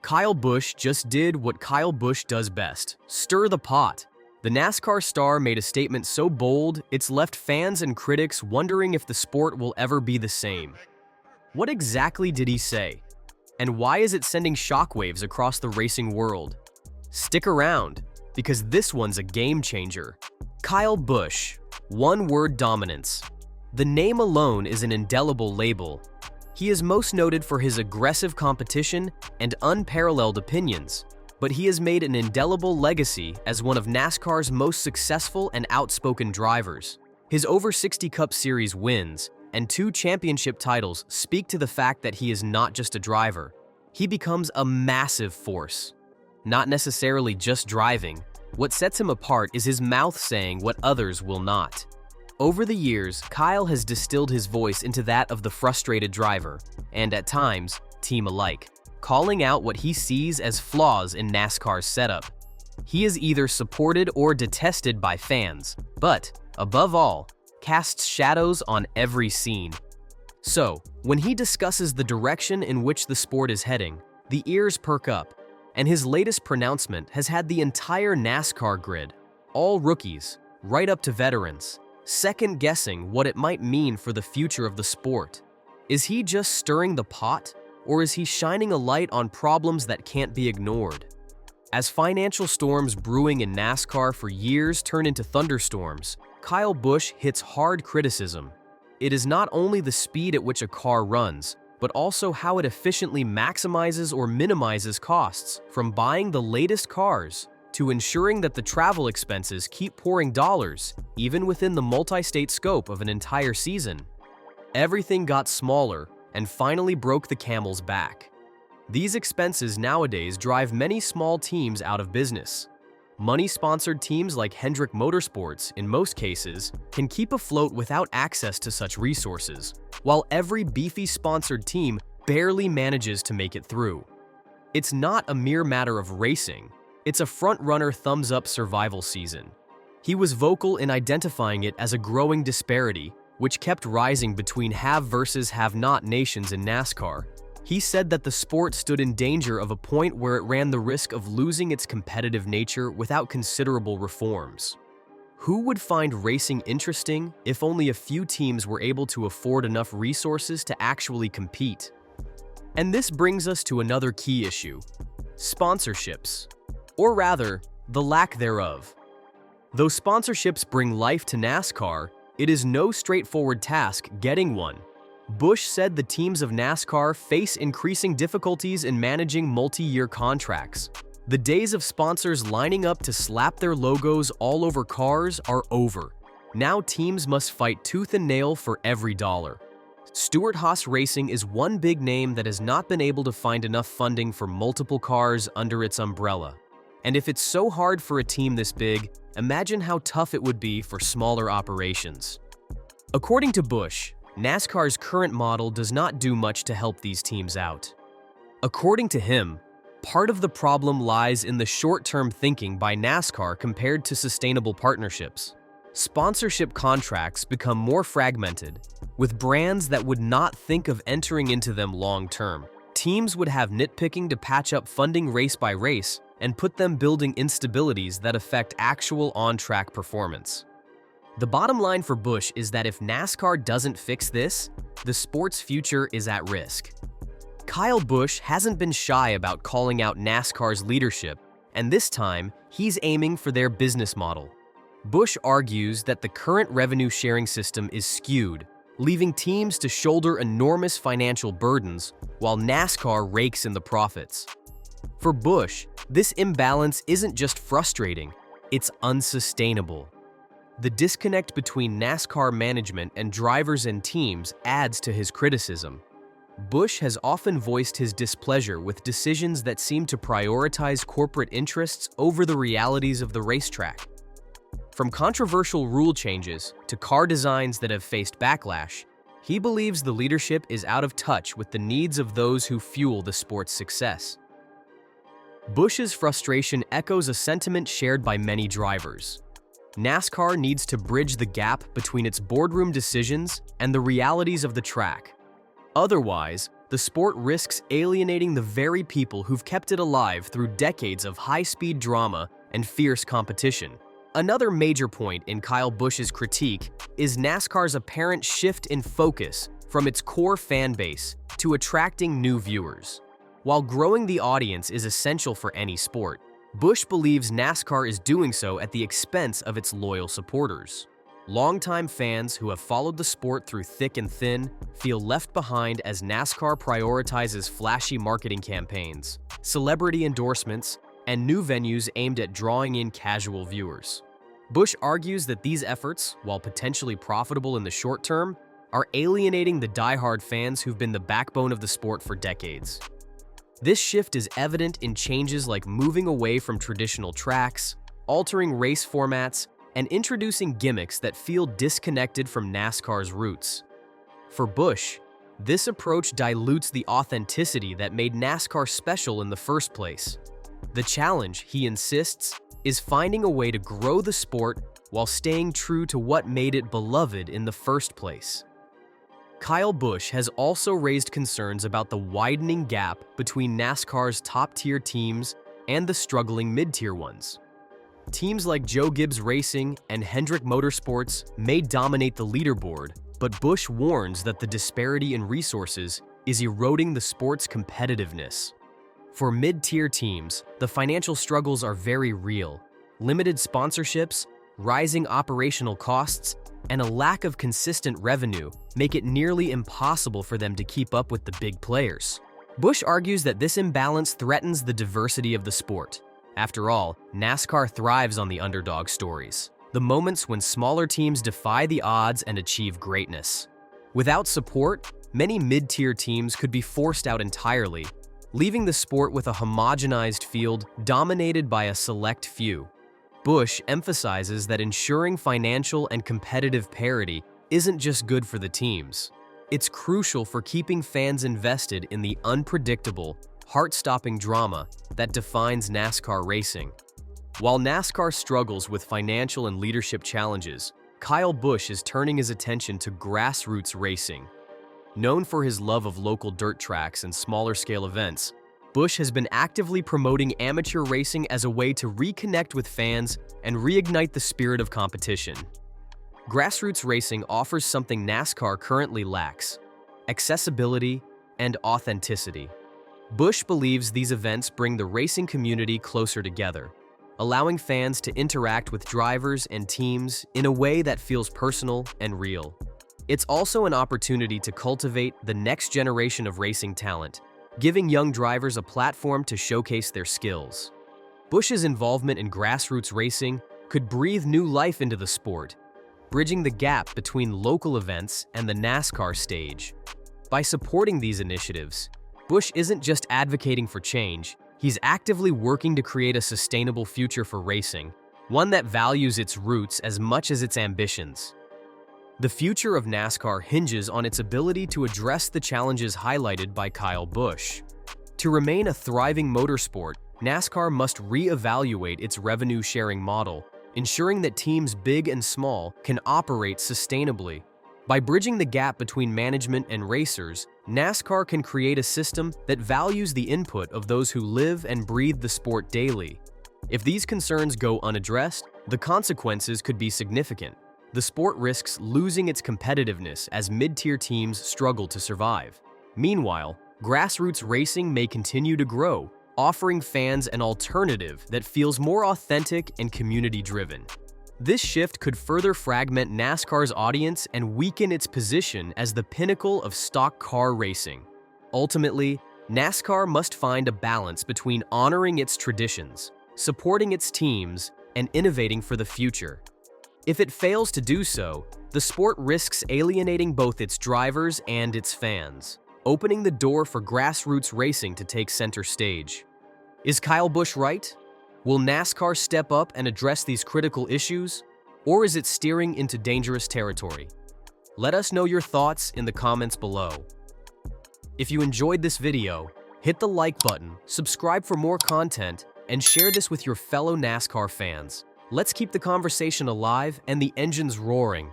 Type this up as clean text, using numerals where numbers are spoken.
Kyle Busch just did what Kyle Busch does best: stir the pot. The NASCAR star made a statement so bold, it's left fans and critics wondering if the sport will ever be the same. What exactly did he say? And why is it sending shockwaves across the racing world? Stick around, because this one's a game changer. Kyle Busch, one-word dominance. The name alone is an indelible label. He is most noted for his aggressive competition and unparalleled opinions, but he has made an indelible legacy as one of NASCAR's most successful and outspoken drivers. His over 60 Cup Series wins and 2 championship titles speak to the fact that he is not just a driver. He becomes a massive force. Not necessarily just driving, what sets him apart is his mouth saying what others will not. Over the years, Kyle has distilled his voice into that of the frustrated driver, and at times, team alike, calling out what he sees as flaws in NASCAR's setup. He is either supported or detested by fans, but, above all, casts shadows on every scene. So, when he discusses the direction in which the sport is heading, the ears perk up, and his latest pronouncement has had the entire NASCAR grid, all rookies, right up to veterans, second-guessing what it might mean for the future of the sport. Is he just stirring the pot, or is he shining a light on problems that can't be ignored? As financial storms brewing in NASCAR for years turn into thunderstorms, Kyle Busch hits hard criticism. It is not only the speed at which a car runs, but also how it efficiently maximizes or minimizes costs, from buying the latest cars to ensuring that the travel expenses keep pouring dollars, even within the multi-state scope of an entire season. Everything got smaller and finally broke the camel's back. These expenses nowadays drive many small teams out of business. Money-sponsored teams like Hendrick Motorsports, in most cases, can keep afloat without access to such resources, while every beefy sponsored team barely manages to make it through. It's not a mere matter of racing. It's a front-runner thumbs-up survival season. He was vocal in identifying it as a growing disparity, which kept rising between have versus have-not nations in NASCAR. He said that the sport stood in danger of a point where it ran the risk of losing its competitive nature without considerable reforms. Who would find racing interesting if only a few teams were able to afford enough resources to actually compete? And this brings us to another key issue: sponsorships. Or rather, the lack thereof. Though sponsorships bring life to NASCAR, it is no straightforward task getting one. Busch said the teams of NASCAR face increasing difficulties in managing multi-year contracts. The days of sponsors lining up to slap their logos all over cars are over. Now teams must fight tooth and nail for every dollar. Stewart-Haas Racing is one big name that has not been able to find enough funding for multiple cars under its umbrella. And if it's so hard for a team this big, imagine how tough it would be for smaller operations. According to Busch, NASCAR's current model does not do much to help these teams out. According to him, part of the problem lies in the short-term thinking by NASCAR compared to sustainable partnerships. Sponsorship contracts become more fragmented, with brands that would not think of entering into them long-term. Teams would have nitpicking to patch up funding race by race, and put them building instabilities that affect actual on-track performance. The bottom line for Busch is that if NASCAR doesn't fix this, the sport's future is at risk. Kyle Busch hasn't been shy about calling out NASCAR's leadership, and this time, he's aiming for their business model. Busch argues that the current revenue-sharing system is skewed, leaving teams to shoulder enormous financial burdens, while NASCAR rakes in the profits. For Busch, this imbalance isn't just frustrating, it's unsustainable. The disconnect between NASCAR management and drivers and teams adds to his criticism. Busch has often voiced his displeasure with decisions that seem to prioritize corporate interests over the realities of the racetrack. From controversial rule changes to car designs that have faced backlash, he believes the leadership is out of touch with the needs of those who fuel the sport's success. Busch's frustration echoes a sentiment shared by many drivers. NASCAR needs to bridge the gap between its boardroom decisions and the realities of the track. Otherwise, the sport risks alienating the very people who've kept it alive through decades of high-speed drama and fierce competition. Another major point in Kyle Busch's critique is NASCAR's apparent shift in focus from its core fan base to attracting new viewers. While growing the audience is essential for any sport, Busch believes NASCAR is doing so at the expense of its loyal supporters. Longtime fans who have followed the sport through thick and thin feel left behind as NASCAR prioritizes flashy marketing campaigns, celebrity endorsements, and new venues aimed at drawing in casual viewers. Busch argues that these efforts, while potentially profitable in the short term, are alienating the die-hard fans who've been the backbone of the sport for decades. This shift is evident in changes like moving away from traditional tracks, altering race formats, and introducing gimmicks that feel disconnected from NASCAR's roots. For Busch, this approach dilutes the authenticity that made NASCAR special in the first place. The challenge, he insists, is finding a way to grow the sport while staying true to what made it beloved in the first place. Kyle Busch has also raised concerns about the widening gap between NASCAR's top-tier teams and the struggling mid-tier ones. Teams like Joe Gibbs Racing and Hendrick Motorsports may dominate the leaderboard, but Busch warns that the disparity in resources is eroding the sport's competitiveness. For mid-tier teams, the financial struggles are very real. Limited sponsorships, rising operational costs, and a lack of consistent revenue make it nearly impossible for them to keep up with the big players. Busch argues that this imbalance threatens the diversity of the sport. After all, NASCAR thrives on the underdog stories, the moments when smaller teams defy the odds and achieve greatness. Without support, many mid-tier teams could be forced out entirely, leaving the sport with a homogenized field dominated by a select few. Busch emphasizes that ensuring financial and competitive parity isn't just good for the teams. It's crucial for keeping fans invested in the unpredictable, heart-stopping drama that defines NASCAR racing. While NASCAR struggles with financial and leadership challenges, Kyle Busch is turning his attention to grassroots racing. Known for his love of local dirt tracks and smaller-scale events, Busch has been actively promoting amateur racing as a way to reconnect with fans and reignite the spirit of competition. Grassroots racing offers something NASCAR currently lacks: accessibility and authenticity. Busch believes these events bring the racing community closer together, allowing fans to interact with drivers and teams in a way that feels personal and real. It's also an opportunity to cultivate the next generation of racing talent, giving young drivers a platform to showcase their skills. Busch's involvement in grassroots racing could breathe new life into the sport, bridging the gap between local events and the NASCAR stage. By supporting these initiatives, Busch isn't just advocating for change, he's actively working to create a sustainable future for racing, one that values its roots as much as its ambitions. The future of NASCAR hinges on its ability to address the challenges highlighted by Kyle Busch. To remain a thriving motorsport, NASCAR must re-evaluate its revenue-sharing model, ensuring that teams big and small can operate sustainably. By bridging the gap between management and racers, NASCAR can create a system that values the input of those who live and breathe the sport daily. If these concerns go unaddressed, the consequences could be significant. The sport risks losing its competitiveness as mid-tier teams struggle to survive. Meanwhile, grassroots racing may continue to grow, offering fans an alternative that feels more authentic and community-driven. This shift could further fragment NASCAR's audience and weaken its position as the pinnacle of stock car racing. Ultimately, NASCAR must find a balance between honoring its traditions, supporting its teams, and innovating for the future. If it fails to do so, the sport risks alienating both its drivers and its fans, opening the door for grassroots racing to take center stage. Is Kyle Busch right? Will NASCAR step up and address these critical issues, or is it steering into dangerous territory? Let us know your thoughts in the comments below. If you enjoyed this video, hit the like button, subscribe for more content, and share this with your fellow NASCAR fans. Let's keep the conversation alive and the engines roaring.